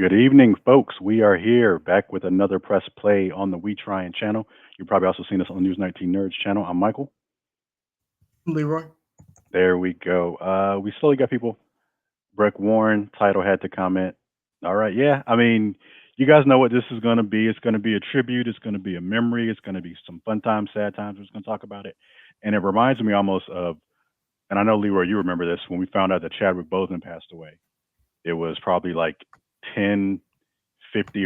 Good evening, folks. We are here back with another press play on the We Tryin' channel. You've probably also seen us on the News 19 Nerds channel. I'm Michael. Leroy. There we go. We slowly got people. Breck Warren, title had to comment. All right, yeah. I mean, you guys know what this is going to be. It's going to be a tribute. It's going to be a memory. It's going to be some fun times, sad times. We're just going to talk about it. And it reminds me almost of, and I know, Leroy, you remember this, when we found out that Chadwick Boseman passed away. It was probably like 10:50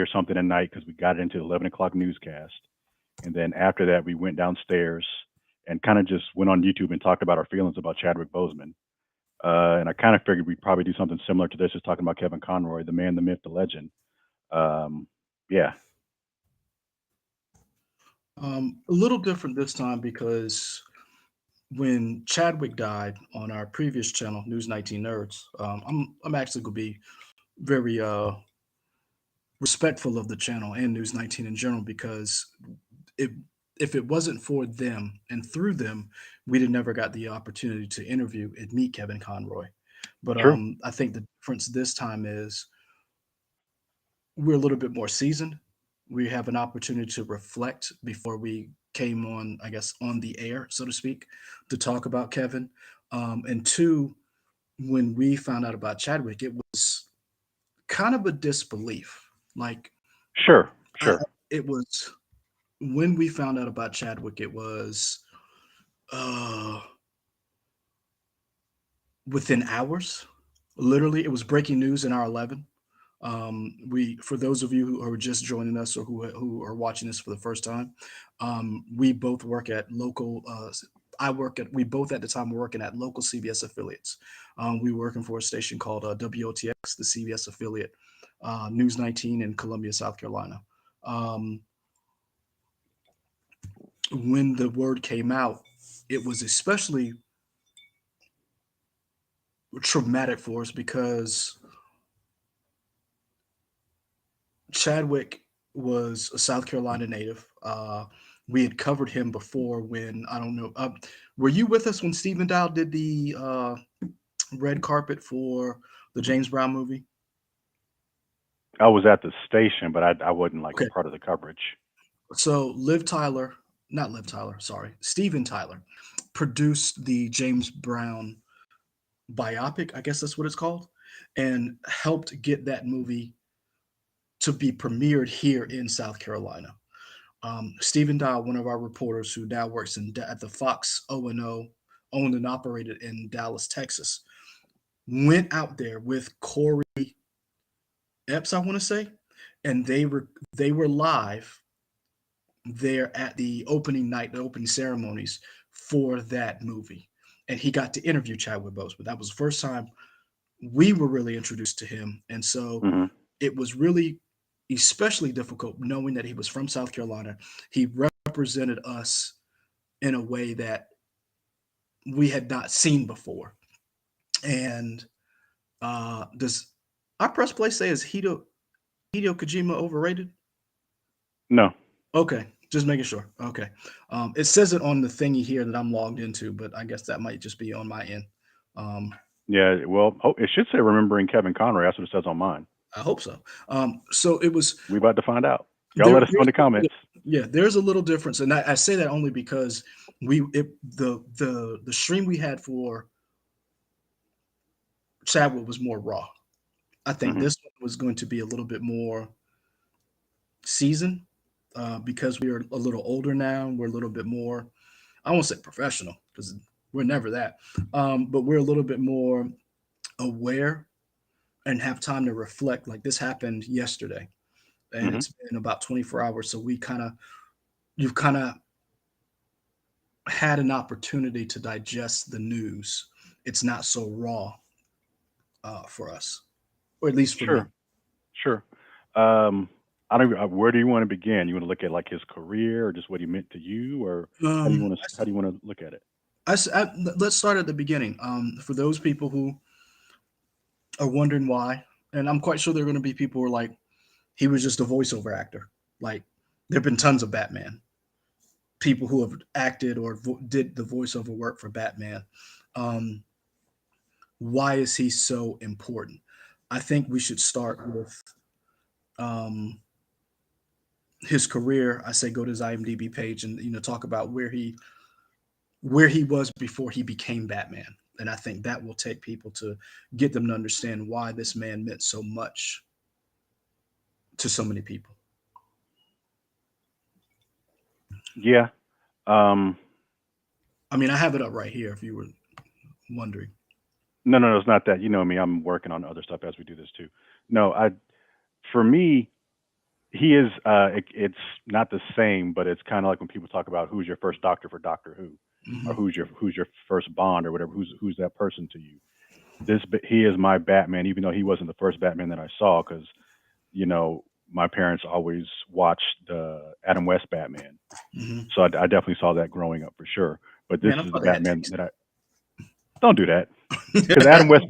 or something at night because we got into the 11 o'clock newscast. And then after that, we went downstairs and kind of just went on YouTube and talked about our feelings about Chadwick Boseman. And I kind of figured we'd probably do something similar to this, just talking about Kevin Conroy, the man, the myth, the legend. Um, yeah, A little different this time because when Chadwick died on our previous channel, News 19 Nerds, I'm actually gonna be very respectful of the channel and News 19 in general because it if it wasn't for them and through them, we'd have never got the opportunity to interview and meet Kevin Conroy. But true. I think the difference this time is we're a little bit more seasoned. We have an opportunity to reflect before we came on, I guess, on the air, so to speak, to talk about Kevin. And two, when we found out about Chadwick, it was kind of a disbelief. Like Sure, I, sure. it was when we found out about Chadwick, it was uh, within hours. Literally, it was breaking news in our 11. We, for those of you who are just joining us or who are watching this for the first time, we both work at local. I work at. We both at the time were working at local CBS affiliates. We were working for a station called WOTX, the CBS affiliate, News 19 in Columbia, South Carolina. Um, when the word came out, it was especially traumatic for us because Chadwick was a South Carolina native. We had covered him before when I don't know. Were you with us when Stephen Dow did the red carpet for the James Brown movie? I was at the station, but I wasn't like a Okay, part of the coverage. so Liv Tyler, not Liv Tyler, sorry, Stephen Tyler, produced the James Brown biopic. I guess that's what it's called, and helped get that movie to be premiered here in South Carolina. Stephen Dow, one of our reporters who now works at the Fox O&O, owned and operated in Dallas, Texas, went out there with Corey Epps, I want to say, and they were live there at the opening night, the opening ceremonies for that movie, and he got to interview Chadwick Boseman. That was the first time we were really introduced to him, and so Hmm. it was really especially difficult knowing that he was from South Carolina. He represented us in a way that we had not seen before. And does our press play say is Hideo Kojima overrated? No, Okay, just making sure. Okay, it says it on the thingy here that I'm logged into, but I guess that might just be on my end. Um, yeah. Well, oh, it should say remembering Kevin Conroy. That's what it says on mine. I hope so. So it was We about to find out. Y'all there. let us know in the comments. Yeah, there's a little difference, and I say that only because the stream we had for Chadwick was more raw. I think Hmm. this one was going to be a little bit more seasoned because we are a little older now. We're a little bit more, I won't say professional because we're never that, but we're a little bit more aware and have time to reflect. Like this happened yesterday, and Hmm. it's been about 24 hours. So you've kind of had an opportunity to digest the news. It's not so raw for us, or at least for me. Sure, sure. Um, I don't. Where do you want to begin? You want to look at like his career, or just what he meant to you, or Um, how do you want to look at it? let's start at the beginning. For those people who are wondering why, and I'm quite sure there are going to be people who are like, he was just a voiceover actor. Like, there have been tons of Batman people who have acted or did the voiceover work for Batman. Um, why is he so important? I think we should start with um, his career, I say go to his IMDb page and talk about where he was before he became Batman. And I think that will take people to get them to understand why this man meant so much to so many people. Yeah. Um, I mean, I have it up right here if you were wondering. no, no, no, it's not that. You know me. I'm working on other stuff as we do this too. No, for me, he is. It's not the same, but it's kind of like when people talk about who's your first Doctor for Doctor Who, or Hmm. who's your first Bond or whatever. Who's that person to you? He is my Batman, even though he wasn't the first Batman that I saw, because you know my parents always watched the Adam West Batman, Hmm. so I definitely saw that growing up for sure. But this Man, I is the thought they had Batman taste. that I don't do that, because Adam West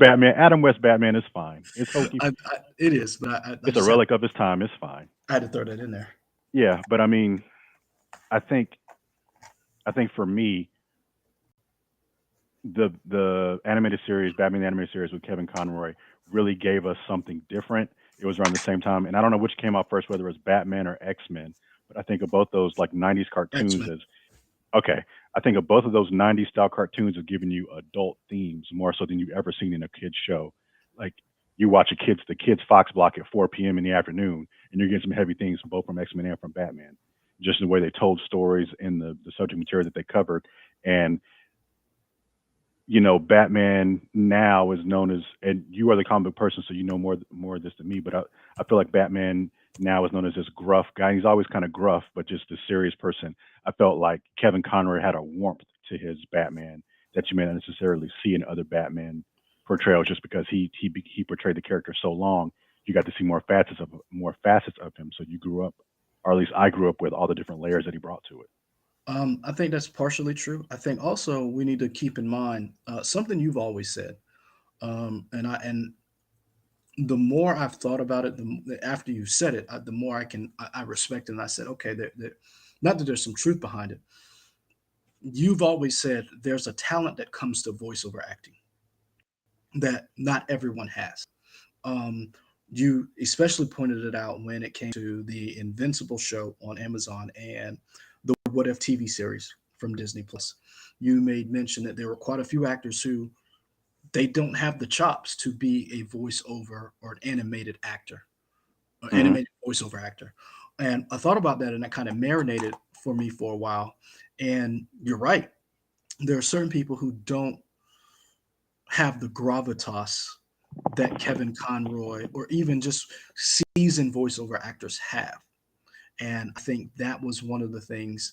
Batman is fine. It's hokey. It is, but I It's a just had relic of his time. It's fine. I had to throw that in there. Yeah, but I mean, I think for me, the animated series, Batman the animated series with Kevin Conroy, really gave us something different. It was around the same time, and I don't know which came out first, whether it was Batman or X Men, but I think of both those like '90s X cartoons Men. as okay. I think of both of those '90s style cartoons as giving you adult themes more so than you've ever seen in a kids show. Like you watch the kids Fox block at 4 p.m. in the afternoon, and you're getting some heavy things both from X Men and from Batman. Just the way they told stories and the subject material that they covered, and Batman now is known as, and you are the comic book person, so you know more of this than me. But I feel like Batman now is known as this gruff guy. He's always kind of gruff, but just a serious person. I felt like Kevin Conroy had a warmth to his Batman that you may not necessarily see in other Batman portrayals, just because he portrayed the character so long. You got to see more facets of him. So you grew up, or at least I grew up with all the different layers that he brought to it. I think that's partially true. I think also we need to keep in mind something you've always said, and the more I've thought about it, after you said it, the more I respect it. And I said, okay, not that there's some truth behind it. You've always said there's a talent that comes to voiceover acting that not everyone has. Um, you especially pointed it out when it came to the Invincible show on Amazon and the What If TV series from Disney Plus. You made mention that there were quite a few actors who they don't have the chops to be a voiceover or an animated actor or Hmm. animated voiceover actor. And I thought about that and that kind of marinated for me for a while. And you're right. There are certain people who don't have the gravitas that Kevin Conroy or even just seasoned voiceover actors have. And I think that was one of the things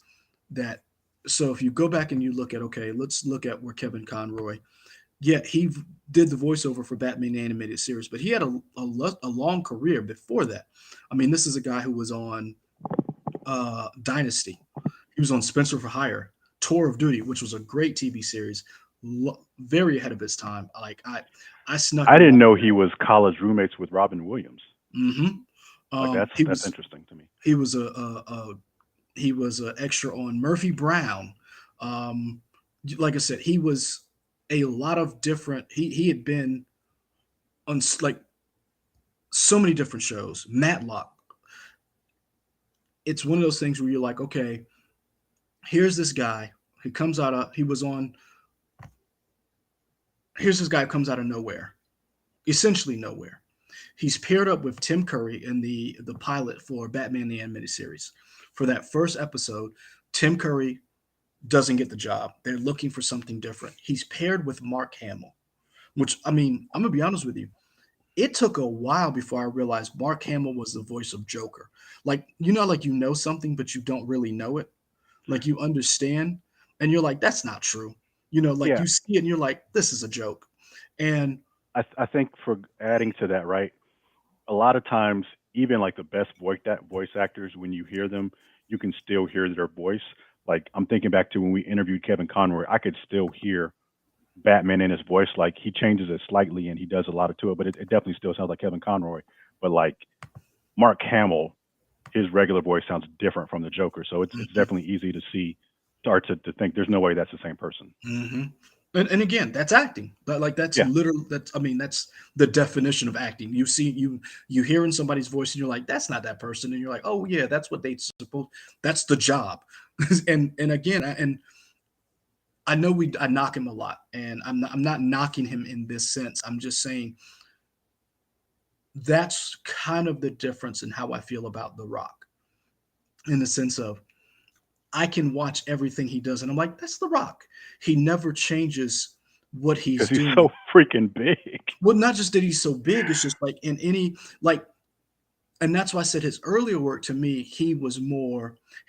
that, so if you go back and you look at, okay, let's look at where Kevin Conroy, yeah, did the voiceover for Batman the Animated Series, but he had a long career before that. I mean, this is a guy who was on Dynasty. He was on Spencer for Hire, Tour of Duty, which was a great TV series, very ahead of his time. I snuck I in. didn't know he was college roommates with Robin Williams. Hmm. Like He that's was interesting to me. he was he was an extra on Murphy Brown. Um, like I said, he was a lot of different. He had been on like so many different shows. Matlock. It's one of those things where you're like, okay, here's this guy who comes out of he was on. Here's this guy who comes out of nowhere, essentially nowhere. He's paired up with Tim Curry in the pilot for Batman the Animated Series. For that first episode, Tim Curry doesn't get the job. They're looking for something different. He's paired with Mark Hamill, which I mean, I'm gonna be honest with you. It took a while before I realized Mark Hamill was the voice of Joker. Like like you know something, but you don't really know it. Like you understand, and you're like, that's not true. Like Yeah, you see it, and you're like, this is a joke. And I think for adding to that, right? A lot of times, even like the best voice actors, when you hear them, you can still hear their voice. Like I'm thinking back to when we interviewed Kevin Conroy, I could still hear Batman in his voice. Like he changes it slightly and he does a lot of to it, but it definitely still sounds like Kevin Conroy. But like Mark Hamill, his regular voice sounds different from the Joker, so it's mhm, definitely easy to see, start to think there's no way that's the same person. mhm. And again, that's acting. Like that's Yeah, literally that's I mean, that's the definition of acting. You see you hear in somebody's voice and you're like, that's not that person. And you're like, oh yeah, that's what they supposed that's the job. And again, and I know I knock him a lot, and I'm not knocking him in this sense. I'm just saying that's kind of the difference in how I feel about The Rock, in the sense of I can watch everything he does, and I'm like, that's The Rock. He never changes what because he's he's doing. so freaking big. Well, not just that he's so big, it's just like in any like, and that's why I said his earlier work to me, he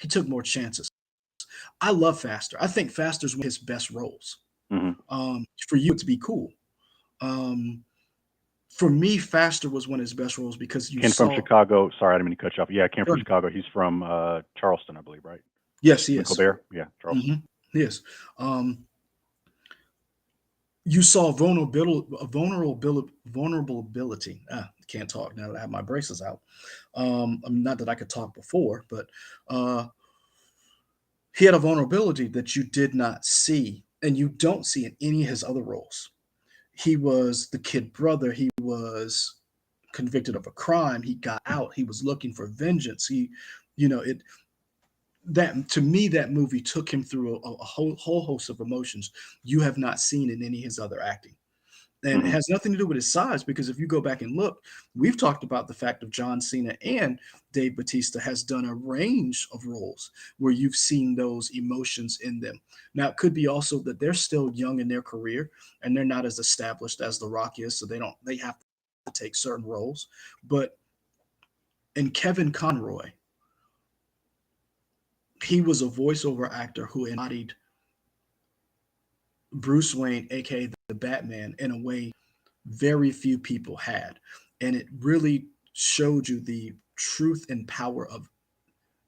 took more chances. I love Faster. I think Faster's one of his best roles. Hmm. For you, to be cool. Um, for me, Faster was one of his best roles because you Ken from saw. Chicago. Sorry, I didn't mean to cut you off. Yeah, Ken from Chicago. He's from Charleston, I believe, right? Yes, he With is. Colbert. Yeah, Charleston. Hmm. Yes. Um, you saw vulnerability. Can't talk now that I have my braces out. Not that I could talk before, but uh, he had a vulnerability that you did not see, and you don't see in any of his other roles. He was the kid brother. He was convicted of a crime. He got out. He was looking for vengeance. It that to me that movie took him through a whole host of emotions you have not seen in any of his other acting. And it Hmm. has nothing to do with his size, because if you go back and look, we've talked about the fact of John Cena and Dave Batista has done a range of roles where you've seen those emotions in them. Now, it could be also that they're still young in their career and they're not as established as The Rock is, so they have to take certain roles. But in Kevin Conroy, he was a voiceover actor who embodied Bruce Wayne, aka the Batman, in a way very few people had. And it really showed you the truth and power of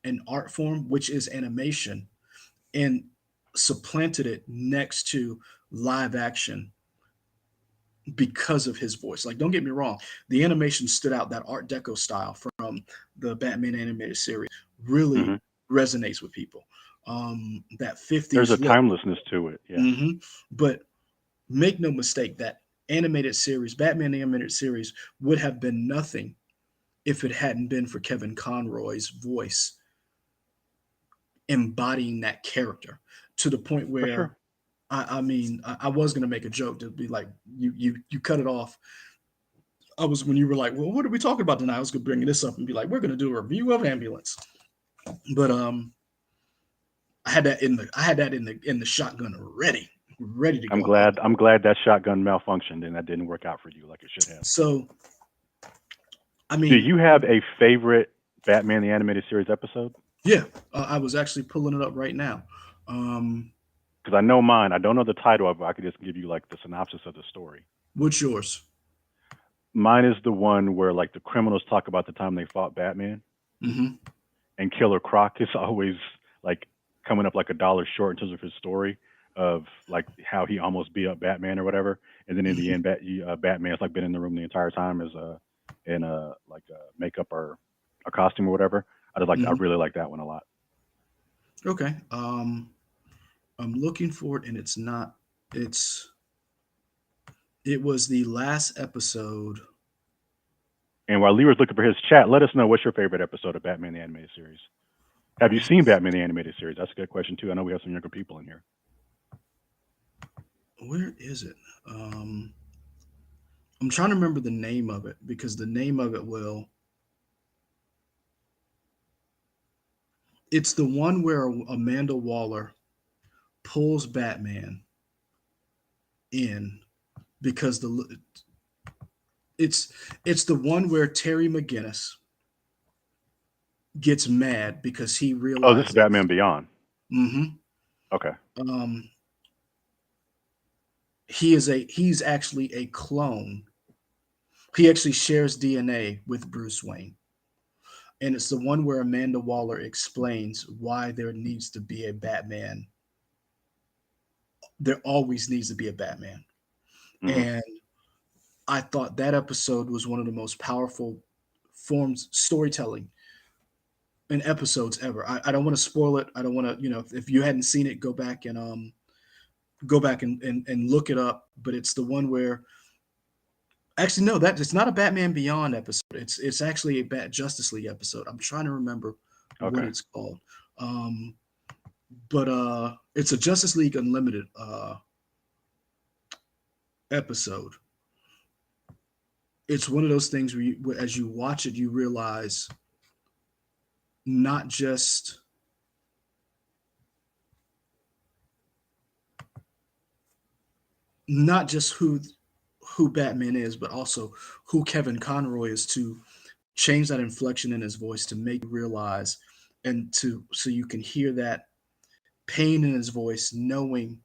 an art form, which is animation, and supplanted it next to live action because of his voice. Like, don't get me wrong, the animation stood out. That Art Deco style from the Batman animated series really Hmm. resonates with people. That There's a 50s look. timelessness to it. Yeah, Hmm. But make no mistake, that animated series, Batman the animated series, would have been nothing if it hadn't been for Kevin Conroy's voice embodying that character, to the point for where sure. I was gonna make a joke to be like, you cut it off. I was When you were like, well, what are we talking about tonight? I was gonna bring this up and be like, we're gonna do a review of Ambulance. But I had that in the shotgun ready to I'm go. glad. I'm glad that shotgun malfunctioned and that didn't work out for you like it should have. So I Do mean, you have a favorite Batman the Animated Series episode? yeah, I was actually pulling it up right now. Um, Because I know mine. I don't know the title of it. I could just give you like the synopsis of the story. what's yours? Mine is the one where like the criminals talk about the time they fought Batman, Hmm. and Killer Croc is always like coming up like a dollar short in terms of his story of like how he almost beat up Batman or whatever, and then in the end, Batman's like been in the room the entire time as in a like a makeup or a costume or whatever. I Hmm. really like that one a lot. Okay. I'm looking for it, and it's not. It's it was the last episode. And while Leroy's looking for his chat, let us know what's your favorite episode of Batman the Animated Series. Have you seen Batman the Animated Series? That's a good question too. I know we have some younger people in here. Where is it? Um, I'm trying to remember the name of it, because the name of it will. It's the one where Amanda Waller pulls Batman in, because it's it's the one where Terry McGinnis gets mad because he Oh, this is realizes. Batman Beyond. Hmm. Okay. um, he's actually a clone. He actually shares DNA with Bruce Wayne. And it's the one where Amanda Waller explains why there needs to be a Batman. There always needs to be a Batman. Hmm. And I thought that episode was one of the most powerful forms storytelling in episodes ever. I don't want to spoil it. I don't want to, if you hadn't seen it, go back and Go back and look it up, but it's the one where actually no, that it's not a Batman Beyond episode. It's actually a Justice League episode. I'm trying to remember what Okay. it's called. Um, but it's a Justice League Unlimited episode. It's one of those things where, as you watch it, you realize not just not just who Batman is, but also who Kevin Conroy is, to change that inflection in his voice to make you realize, and to so you can hear that pain in his voice, knowing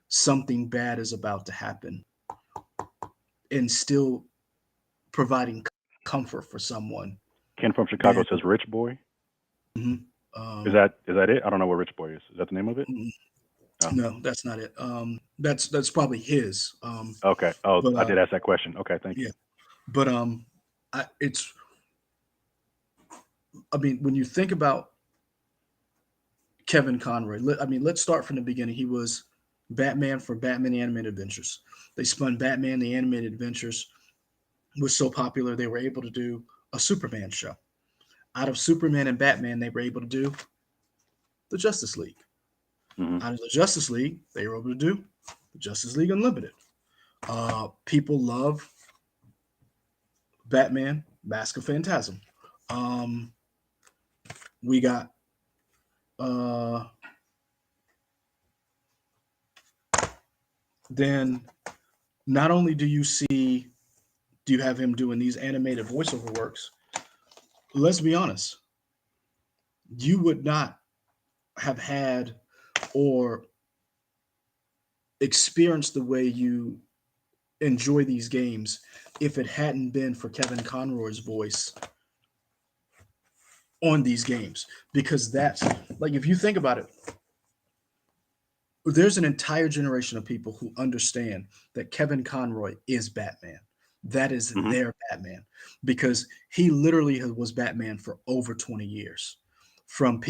something bad is about to happen, and still providing comfort for someone. Ken from Chicago And says Rich Boy. mhm, Is um, that it? I don't know what Rich Boy is. Is that the name of it? mm, Oh, no, that's not it. That's probably his. okay. Oh, But I did ask that question. Okay, thank you. yeah, but it's. I mean, when you think about Kevin Conroy, I mean, let's start from the beginning. He was Batman for Batman the Animated Adventures. They spun Batman the Animated Adventures was so popular they were able to do a Superman show. Out of Superman and Batman, they were able to do the Justice League. Hmm. Out of the Justice League, they were able to do the Justice League Unlimited. People love Batman, Mask of Phantasm. Um, we got uh, then not only do you have him doing these animated voiceover works. Let's be honest, you would not have had or experienced the way you enjoy these games if it hadn't been for Kevin Conroy's voice on these games. Because that's like, if you think about it, there's an entire generation of people who understand that Kevin Conroy is Batman. That is Hmm. their Batman, because he literally was Batman for over 20 years. From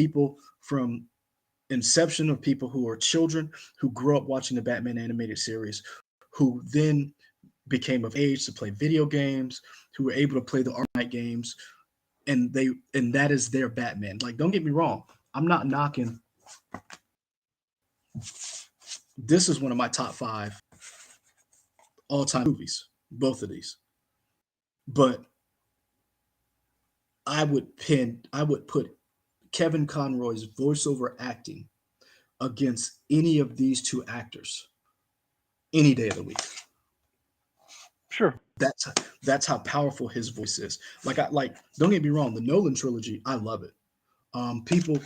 inception of people who are children who grew up watching the Batman animated series, who then became of age to play video games, who were able to play the Arkham games, and that is their Batman. Like, don't get me wrong, I'm not knocking. This is one of my top 5 all-time movies, both of these. But I would put Kevin Conroy's voiceover acting against any of these two actors any day of the week. Sure. That's that's how powerful his voice is. Like, don't get me wrong, the Nolan trilogy, I love it. People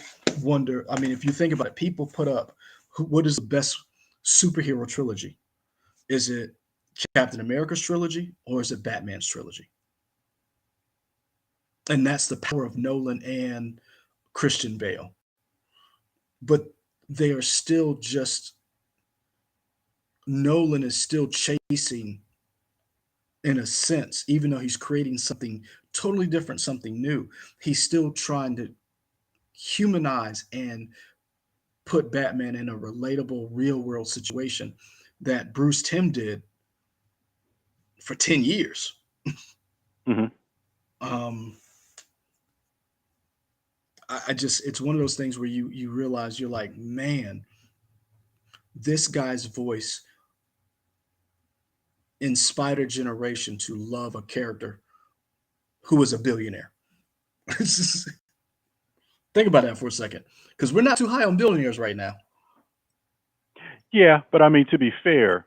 wonder. I mean, if you think about it, people put up what is the best superhero trilogy? Is it Captain America's trilogy or is it Batman's trilogy? And that's the power of Nolan and Christian Bale. But they are still just Nolan is still chasing, in a sense, even though he's creating something totally different, something new. He's still trying to humanize and put Batman in a relatable, real world situation that Bruce Timm did for 10 years. Hmm. Um, I just, it's one of those things where you realize you're like, man, this guy's voice inspired a generation to love a character who was a billionaire. Think about that for a second, because we're not too high on billionaires right now. Yeah, but I mean, to be fair,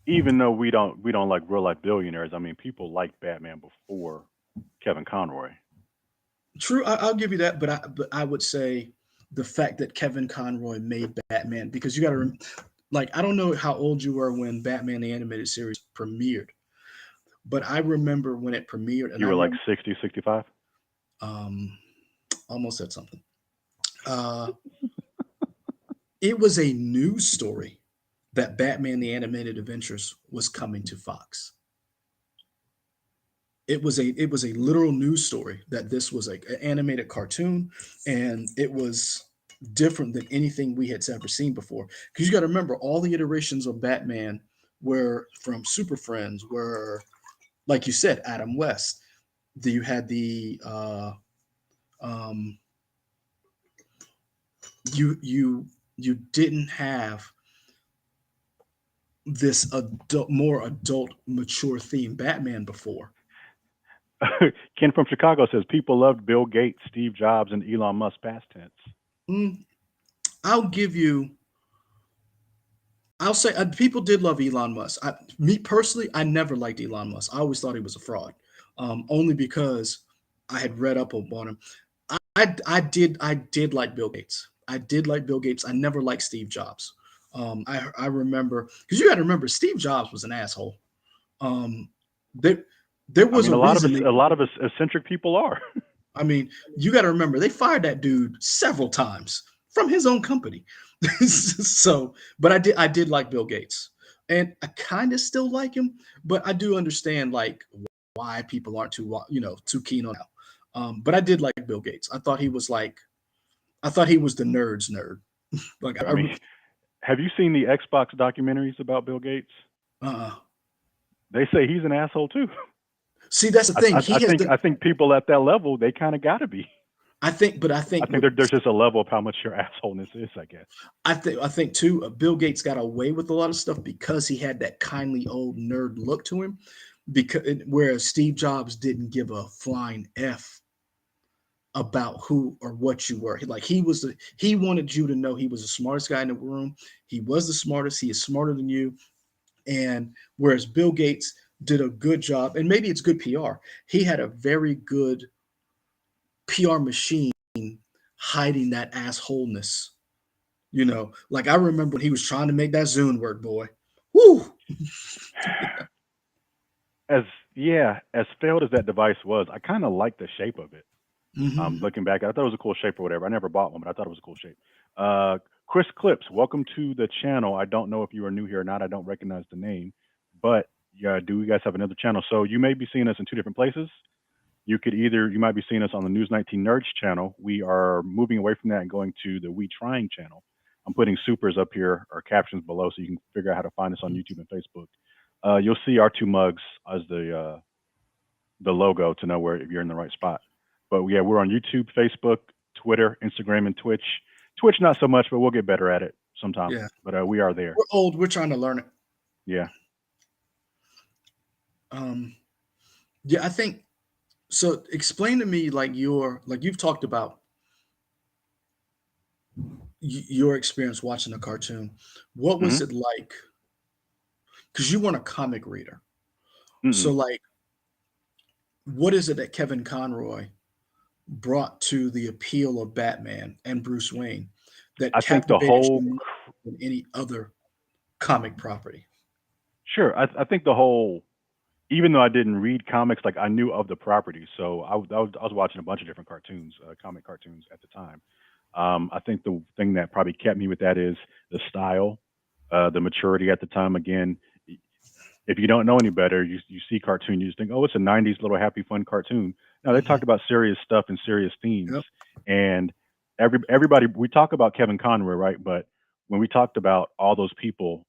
even though we don't like real life billionaires, I mean, people like Batman before Kevin Conroy. True, I'll give you that, but I would say the fact that Kevin Conroy made Batman, because you got to like, I don't know how old you were when Batman the animated series premiered, but I remember when it premiered, and You I were like remember 60, 65. um, almost said something. Uh, it was a news story that Batman the Animated Adventures was coming to Fox. It was a literal news story that this was like an animated cartoon, and it was different than anything we had ever seen before. Because you got to remember, all the iterations of Batman were from Super Friends, were like you said, Adam West. You had the um, you didn't have this more adult, mature theme Batman before. Ken from Chicago says people loved Bill Gates, Steve Jobs, and Elon Musk past tense. Mm, I'll give you. I'll say people did love Elon Musk. Me personally, I never liked Elon Musk. I always thought he was a fraud, only because I had read up on him. I did like Bill Gates. I did like Bill Gates. I never liked Steve Jobs. I remember, because you got to remember, Steve Jobs was an asshole. Um, there there I was mean, a reason a lot of us eccentric people are. I mean, you got to remember they fired that dude several times from his own company. So, but I did like Bill Gates, and I kind of still like him, but I do understand like why people aren't too keen on now. But I did like Bill Gates. I thought he was the nerd's nerd. Like I mean, have you seen the Xbox documentaries about Bill Gates? uh, They say he's an asshole too. see, that's the thing. He has the I think people at that level they kind of got to be. I I think think with there's just a level of how much your assholeness is. I guess. I think too, Bill Gates got away with a lot of stuff because he had that kindly old nerd look to him. Because whereas Steve Jobs didn't give a flying f about who or what you were. He wanted you to know he was the smartest guy in the room. He was the smartest. He is smarter than you. And whereas Bill Gates did a good job, and maybe it's good PR, he had a very good PR machine hiding that assholeness. Like I remember when he was trying to make that Zune work, boy. Woo! As yeah, as failed as that device was, I kind of like the shape of it. Hmm. Looking back, I thought it was a cool shape or whatever. I never bought one, but I thought it was a cool shape. Uh, Chris Clips, welcome to the channel. I don't know if you are new here or not. I don't recognize the name, but yeah, do you guys have another channel? So you may be seeing us in two different places. You might be seeing us on the News 19 Nerds channel. We are moving away from that and going to the We Trying channel. I'm putting supers up here or captions below so you can figure out how to find us on YouTube and Facebook. You'll see our two mugs as the logo to know where if you're in the right spot. But yeah, we're on YouTube, Facebook, Twitter, Instagram, and Twitch. Twitch not so much, but we'll get better at it sometime. Yeah, But we are there. we're old. We're trying to learn it. Yeah. Um, yeah, I think so. Explain to me like you've talked about your experience watching a cartoon. What was Hmm. it like? Because you weren't a comic reader, so Mm-mm. like, what is it that Kevin Conroy brought to the appeal of Batman and Bruce Wayne that I think the captivated whole you more than any other comic property? sure. I think the whole even though I didn't read comics, like I knew of the property, so I was watching a bunch of different cartoons, comic cartoons at the time. I think the thing that probably kept me with that is the style, the maturity at the time. Again, if you don't know any better, you see cartoon, you just think, oh, it's a '90s little happy fun cartoon. Now they Mhm. talked about serious stuff and serious themes, Yep. and everybody we talk about Kevin Conroy, right? But when we talked about all those people,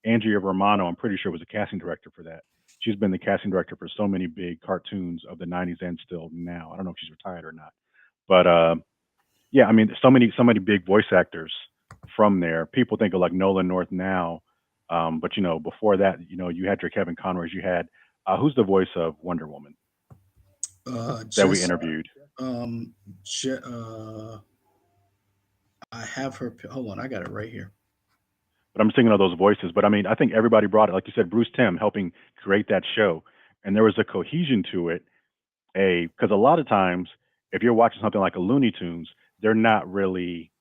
Andrea Romano, I'm pretty sure was a casting director for that. She's been the casting director for so many big cartoons of the '90s and still now. I don't know if she's retired or not, but yeah, I mean, so many big voice actors from there. People think of like Nolan North now, but before that, you had your Kevin Conroy's. You had who's the voice of Wonder Woman that we Just interviewed. um, Je- I have her. Hold on, I got it right here. But I'm thinking of those voices. But I mean, I think everybody brought it. Like you said, Bruce Timm helping create that show, and there was a cohesion to it. Because a lot of times, if you're watching something like a Looney Tunes, they're not really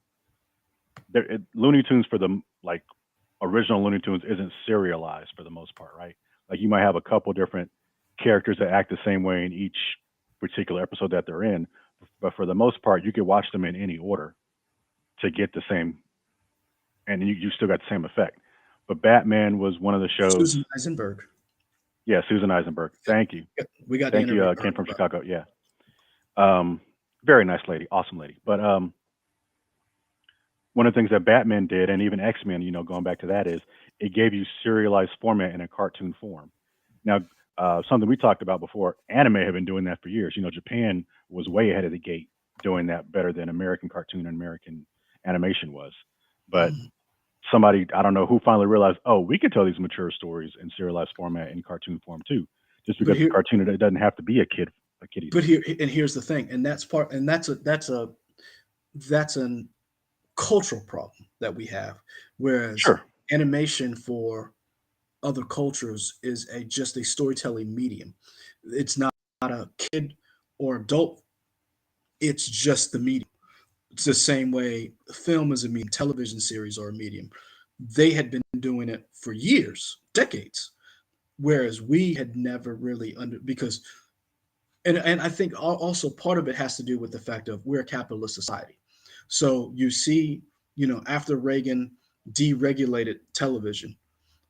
Looney Tunes for the like original Looney Tunes isn't serialized for the most part, right? Like you might have a couple different characters that act the same way in each particular episode that they're in, but for the most part, you could watch them in any order to get the same, and you still got the same effect. But Batman was one of the shows. Susan Eisenberg. Yeah, Susan Eisenberg. We got to Thank you, interview her Ken as from well. Chicago. Yeah, um, very nice lady, awesome lady. But one of the things that Batman did, and even X Men, going back to that, is it gave you serialized format in a cartoon form. Now, something we talked about before, anime have been doing that for years. Japan was way ahead of the gate doing that better than American cartoon and American animation was. But Mhm. somebody, I don't know who, finally realized, oh, we can tell these mature stories in serialized format in cartoon form too. Just But because it's here, cartoon, it doesn't have to be a kiddie but thing. here, and here's the thing, and that's an cultural problem that we have. Whereas Sure, animation for other cultures is just a storytelling medium. It's not a kid or adult. It's just the medium. It's the same way film is a medium, television series are a medium. They had been doing it for years, decades, whereas we had never really under because and I think also part of it has to do with the fact of we're a capitalist society. So you see, after Reagan deregulated television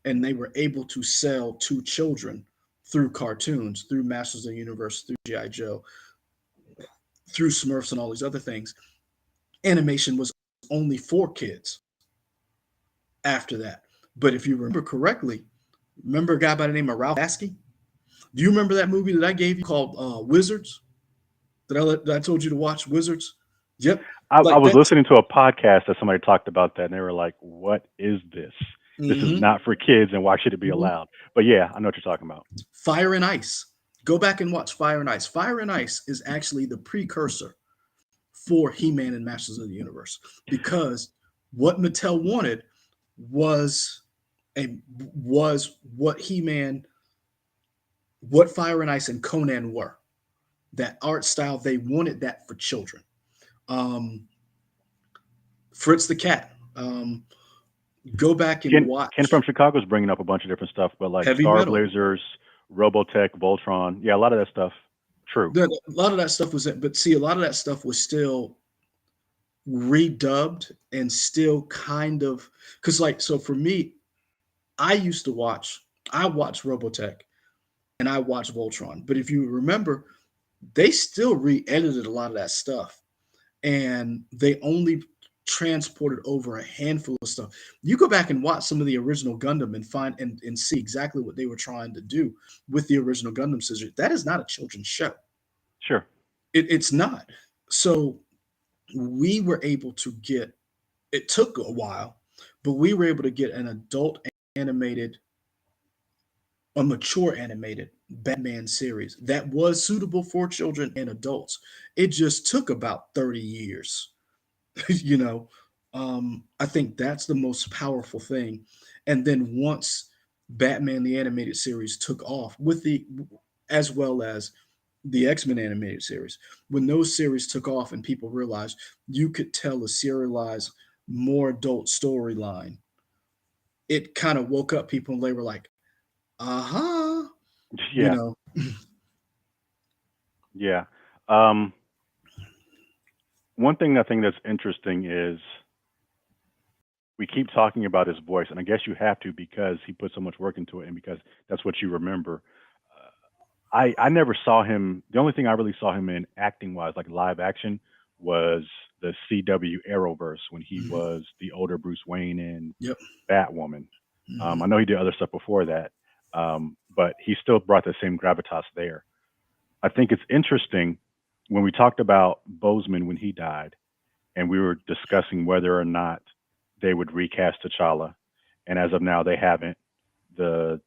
and they were able to sell to children through cartoons, through Masters of the Universe, through G.I. Joe, through Smurfs and all these other things, animation was only for kids after that. But if you remember correctly, remember a guy by the name of Ralph Bakshi? Do you remember that movie that I gave you called Wizards? That I told you to watch Wizards? Yep. I Like was that's listening to a podcast that somebody talked about that, and they were like, "What is this? This is hmm not for kids, and why should it be hmm allowed?" But yeah, I know what you're talking about. Fire and Ice. Go back and watch Fire and Ice. Fire and Ice is actually the precursor for He-Man and Masters of the Universe because what Mattel wanted was a was what He-Man, what Fire and Ice and Conan were. That art style, they wanted that for children. Um, Fritz the Cat. Go back and Ken from watch Chicago is bringing up a bunch of different stuff, but like Heavy Star Metal. Blazers, Robotech, Voltron, yeah, a lot of that stuff. True. A lot of that stuff was it, but see, a lot of that stuff was still redubbed and still kind of because, like, so for me, I used to watch. I watched Robotech and I watched Voltron, but if you remember, they still re-edited a lot of that stuff and they only transported over a handful of stuff. You go back and watch some of the original Gundam and find and see exactly what they were trying to do with the original Gundam scissors. That is not a children's show. Sure. It's not. So we were able to get. It took a while, but we were able to get an adult animated, a mature animated Batman series that was suitable for children and adults. It just took about 30 years. you know I think that's the most powerful thing. And then once Batman the animated series took off with the as well as the X-Men animated series, when those series took off and people realized you could tell a serialized, more adult storyline, it kind of woke up people and they were like, uh-huh, you Yeah. know Yeah. Um, One thing I think that's interesting is we keep talking about his voice, and I guess you have to because he put so much work into it, and because that's what you remember. I never saw him. The only thing I really saw him in acting wise, like live action, was the CW Arrowverse when he Mhm. was the older Bruce Wayne in Yep. Batwoman. Hmm. I know he did other stuff before that, but he still brought the same gravitas there. I think it's interesting when we talked about Bozeman when he died, and we were discussing whether or not they would recast T'Challa, and as of now, they haven't. The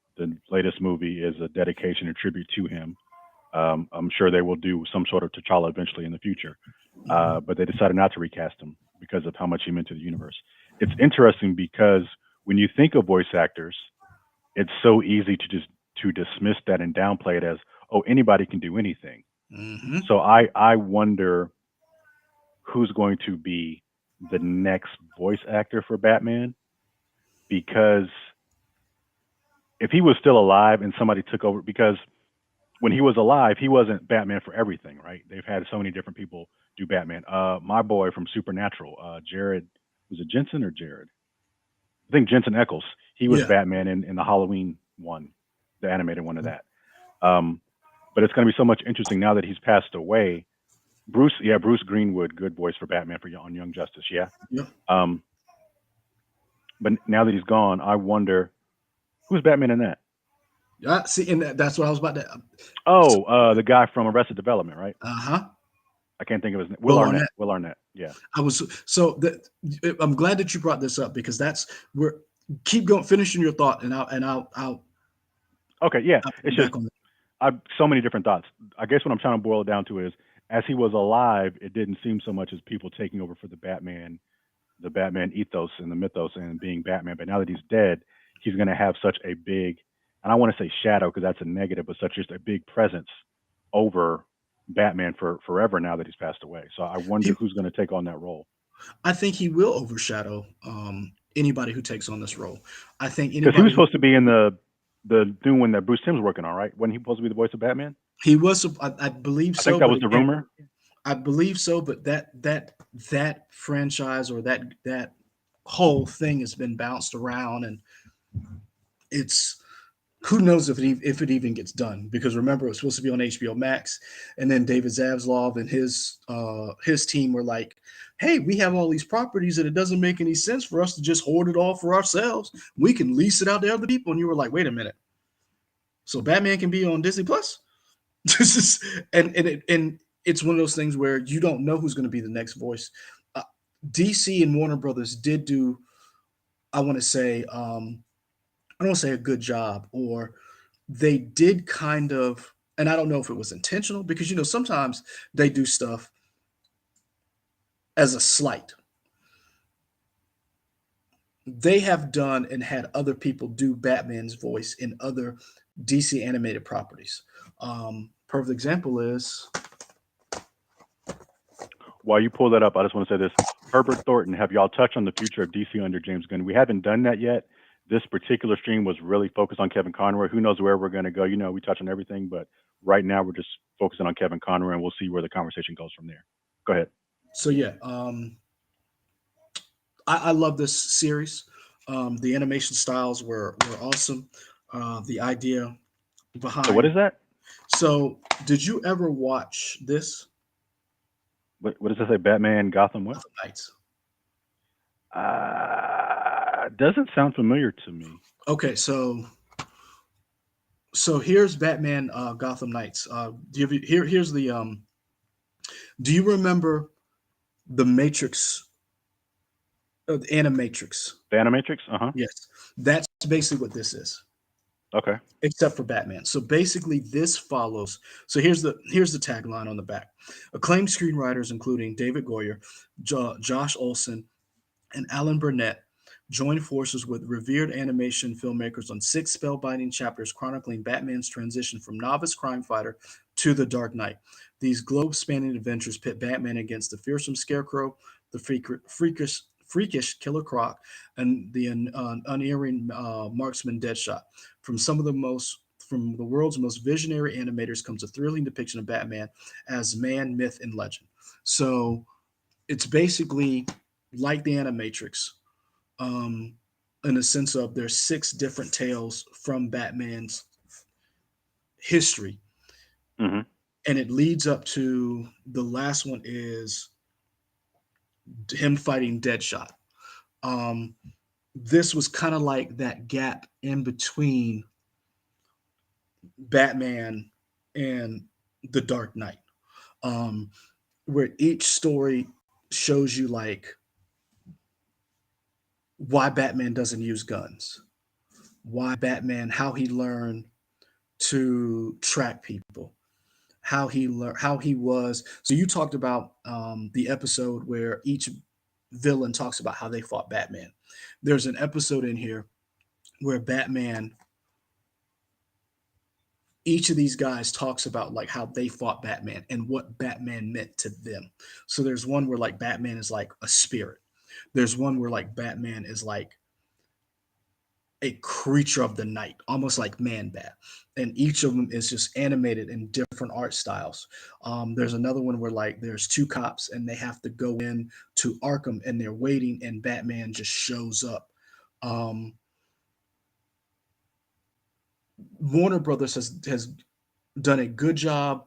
latest movie is a dedication and tribute to him. I'm sure they will do some sort of T'Challa eventually in the future, Hmm. but they decided not to recast him because of how much he meant to the universe. It's interesting because when you think of voice actors, it's so easy to dismiss that and downplay it as, oh, anybody can do anything. Hmm. So I wonder who's going to be the next voice actor for Batman, because if he was still alive and somebody took over, because when he was alive he wasn't Batman for everything, right? They've had so many different people do Batman. My boy from Supernatural, Jared, was it Jensen or Jared? I think Jensen Eccles. He was Yeah. Batman in the Halloween one, the animated one of that. Um, but it's going to be so much interesting now that he's passed away. Bruce, yeah, Bruce Greenwood, good voice for Batman for on Young Justice, yeah. Yeah. But now that he's gone, I wonder who's Batman in that. See, and that's what I was about to. Oh, the guy from Arrested Development, right? Uh-huh. I can't think of his name. Will Will Arnett. Arnett. Will Arnett. Yeah. I was so that I'm glad that you brought this up because that's where keep going, finishing your thought, and Okay. Yeah. I'll It's just back on that. I so many different thoughts. I guess what I'm trying to boil it down to is, as he was alive, it didn't seem so much as people taking over for the Batman ethos and the mythos and being Batman. But now that he's dead, he's going to have such a big, and I want to say shadow because that's a negative, but such just a big presence over Batman for forever now that he's passed away. So I wonder He, who's going to take on that role I think he will overshadow anybody who takes on this role. I think because he was anybody who supposed to be in the new one that Bruce Timm's working on, right? Wasn't he supposed to be the voice of Batman? he was, I believe I think so, that but was the again, rumor. I believe so, but that franchise or that whole thing has been bounced around, and it's who knows if it even gets done because remember it was supposed to be on HBO Max, and then David Zaslav and his team were like, "Hey, we have all these properties, and it doesn't make any sense for us to just hoard it all for ourselves. We can lease it out to other people." And you were like, "Wait a minute, so Batman can be on Disney Plus?" This is and it's one of those things where you don't know who's going to be the next voice. Uh, DC and Warner Brothers did do, I want to say, I don't want to say a good job, or they did kind of, and I don't know if it was intentional because sometimes they do stuff as a slight. They have done and had other people do Batman's voice in other DC animated properties. Perfect example is While you pull that up, I just want to say this. Herbert Thornton, have y'all touched on the future of DC under James Gunn? We haven't done that yet. This particular stream was really focused on Kevin Conroy. Who knows where we're going to go? We touch on everything, but right now we're just focusing on Kevin Conroy, and we'll see where the conversation goes from there. Go ahead. so yeah. I love this series. The animation styles were awesome. The idea So what behind. is that? So, did you ever watch this What does it say? Batman Gotham what? Gotham Knights? Doesn't sound familiar to me. Okay, so here's Batman Gotham Knights. Here's the do you remember the Matrix, the Animatrix? The Animatrix? Uh huh. Yes, that's basically what this is, Okay. except for Batman. So basically, this follows. So here's the tagline on the back. Acclaimed screenwriters, including David Goyer, Josh Olson, and Alan Burnett joined forces with revered animation filmmakers on six spellbinding chapters chronicling Batman's transition from novice crime fighter to the Dark Knight. These globe spanning adventures pit Batman against the fearsome Scarecrow, the freakish Killer Croc, and the unerring marksman Deadshot. From the world's most visionary animators comes a thrilling depiction of Batman as man, myth, and legend. So it's basically like the Animatrix, um, in the sense of there's six different tales from Batman's history, Hmm. and it leads up to the last one is him fighting Deadshot. Um, this was kind of like that gap in between Batman and the Dark Knight, um, where each story shows you like why Batman doesn't use guns, why Batman, how he learned to track people, how he learned, how he was. So you talked about the episode where each villain talks about how they fought Batman. There's an episode in here where Batman, each of these guys talks about like how they fought Batman and what Batman meant to them. So there's one where like Batman is like a spirit. There's one where like Batman is like a creature of the night, almost like Man Bat. And each of them is just animated in different art styles. There's another one where like there's two cops and they have to go in to Arkham and they're waiting and Batman just shows up. Um, Warner Brothers has done a good job.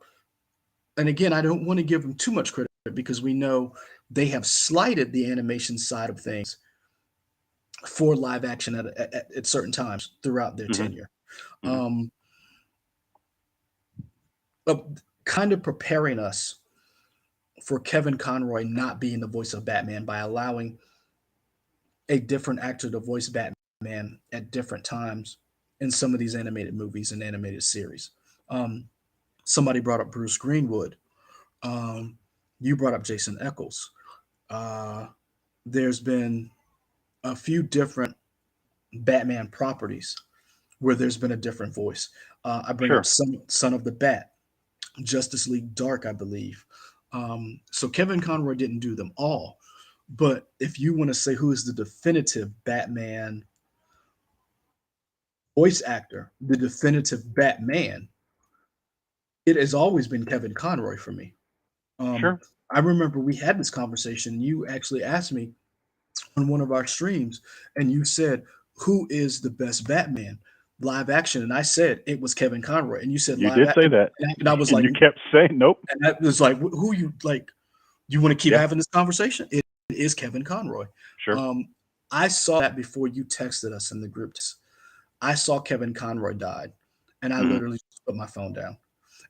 And again, I don't want to give them too much credit because we know they have slighted the animation side of things for live action at certain times throughout their Hmm. tenure. Hmm. Um, uh, Kind of preparing us for Kevin Conroy not being the voice of Batman by allowing a different actor to voice Batman at different times in some of these animated movies and animated series. Um, Somebody brought up Bruce Greenwood. Um, you brought up Jason Eccles. Uh, there's been a few different Batman properties where there's been a different voice. I bring up Sure. Son of the Bat, Justice League Dark, I believe. So Kevin Conroy didn't do them all, but if you want to say who is the definitive Batman voice actor, the definitive Batman, it has always been Kevin Conroy for me. Um, Sure. I remember we had this conversation. You actually asked me on one of our streams, and you said, "Who is the best Batman live action?" And I said it was Kevin Conroy, and you said You did say that, and I was and like, you kept saying nope. and that was like, "Who you like? You want to keep Yeah. having this conversation?" It is Kevin Conroy. Sure. Um, I saw that before you texted us in the group. I saw Kevin Conroy died, and I Hmm. literally just put my phone down.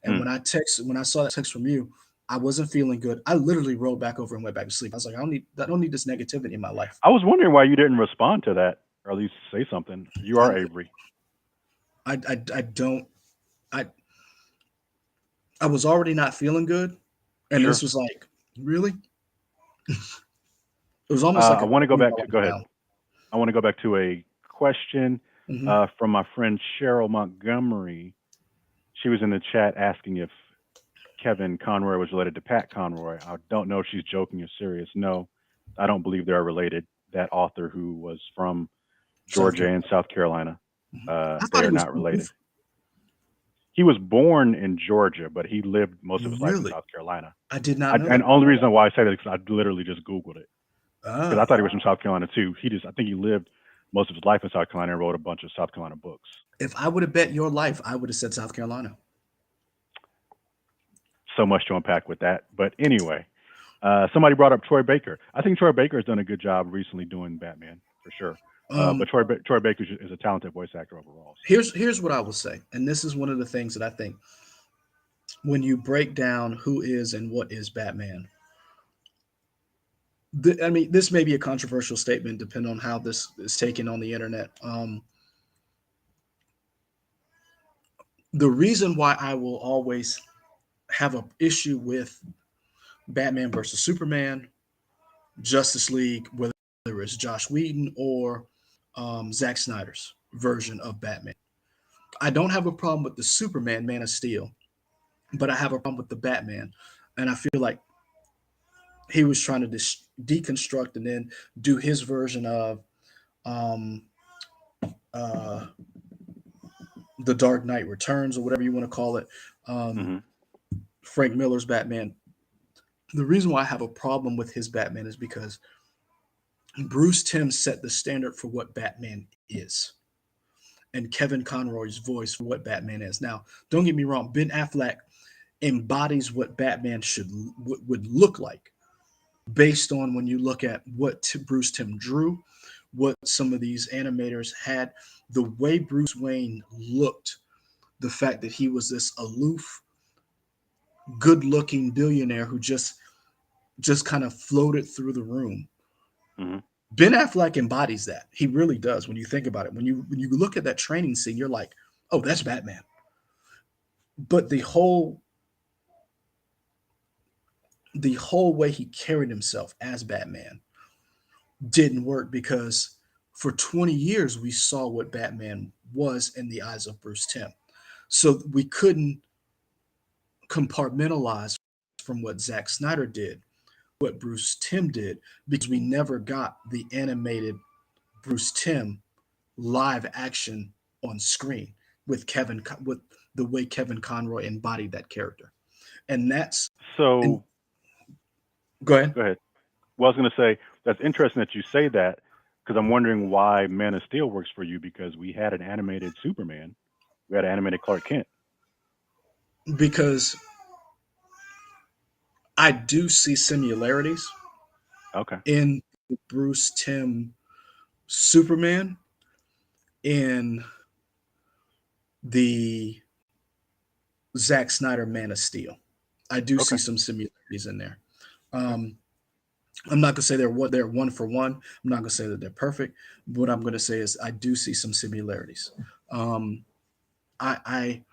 And Mm. when I saw that text from you, I wasn't feeling good. I literally rolled back over and went back to sleep. I was like, I don't need this negativity in my life. I was wondering why you didn't respond to that, or at least say something. You I are Avery. I don't I I was already not feeling good, and this Sure. was like, really? It was almost like I a want to go cream back to. rolling Go ahead. down. I want to go back to a question Hmm. from my friend Cheryl Montgomery. She was in the chat asking if Kevin Conroy was related to Pat Conroy. I don't know if she's joking or serious. No, I don't believe they are related. That author who was from South Georgia Carolina. and South Carolina, Mhm. I they thought are he was not related. both. He was born in Georgia, but he lived most of his life in Really? South Carolina. I did not know And that. the only reason why I say that is because I literally just Googled it because I Ah, thought he was from South Carolina too. I think he lived most of his life in South Carolina and wrote a bunch of South Carolina books. if I would have bet your life, I would have said South Carolina. So much to unpack with that. But anyway, somebody brought up Troy Baker. I think Troy Baker has done a good job recently doing Batman for sure. But Um, Troy Baker is a talented voice actor overall. So here's what I will say, and this is one of the things that I think when you break down who is and what is Batman. I mean, this may be a controversial statement, depending on how this is taken on the internet. The reason why I will always have an issue with Batman versus Superman, Justice League, whether it's Josh Whedon or Zack Snyder's version of Batman. I don't have a problem with the Superman Man of Steel, but I have a problem with the Batman. And I feel like he was trying to deconstruct and then do his version of um, uh, the Dark Knight Returns or whatever you want to call it. Um, hmm. Frank Miller's Batman. The reason why I have a problem with his Batman is because Bruce Timm set the standard for what Batman is, and Kevin Conroy's voice for what Batman is. Now, don't get me wrong, Ben Affleck embodies what Batman would look like based on when you look at what Bruce Timm drew, what some of these animators had, the way Bruce Wayne looked, the fact that he was this aloof, good-looking billionaire who just kind of floated through the room. Hmm. Ben Affleck embodies that. He really does. When you think about it, when you look at that training scene, you're like, "Oh, that's Batman." But the whole way he carried himself as Batman didn't work because for 20 years we saw what Batman was in the eyes of Bruce Timm. So we couldn't compartmentalize from what Zack Snyder did, what Bruce Timm did, because we never got the animated Bruce Timm live action on screen with the way Kevin Conroy embodied that character. And that's and so go ahead. go ahead. Well, I was going to say that's interesting that you say that because I'm wondering why Man of Steel works for you because we had an animated Superman, we had an animated Clark Kent. Because I do see similarities Okay. in the Bruce Timm Superman in the Zack Snyder Man of Steel. I do see Okay. some similarities in there. Okay. Um, I'm not gonna say they're one for one. I'm not gonna say that they're perfect. What I'm gonna say is I do see some similarities. Um, I I